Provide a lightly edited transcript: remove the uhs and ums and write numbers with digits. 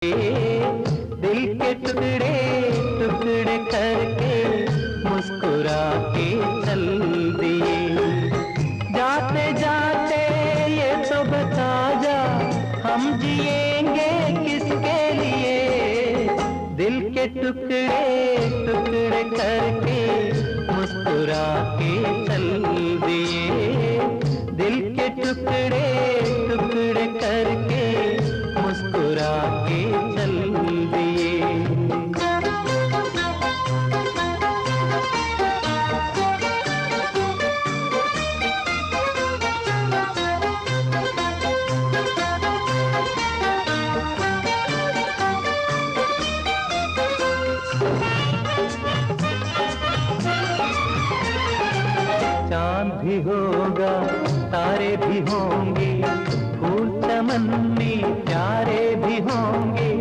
दिल के टुकड़े टुकड़े करके मुस्कुरा के चल दिए। जाते जाते ये तो बता जा, हम जिएंगे किसके लिए। दिल के टुकड़े टुकड़े करके मुस्कुरा के चल दिए। दिल के टुकड़े टुकड़े करके मुस्कुरा के चल दिए। चांद भी होगा, तारे भी होंगे, फूल चमन में प्यारे भी होंगे।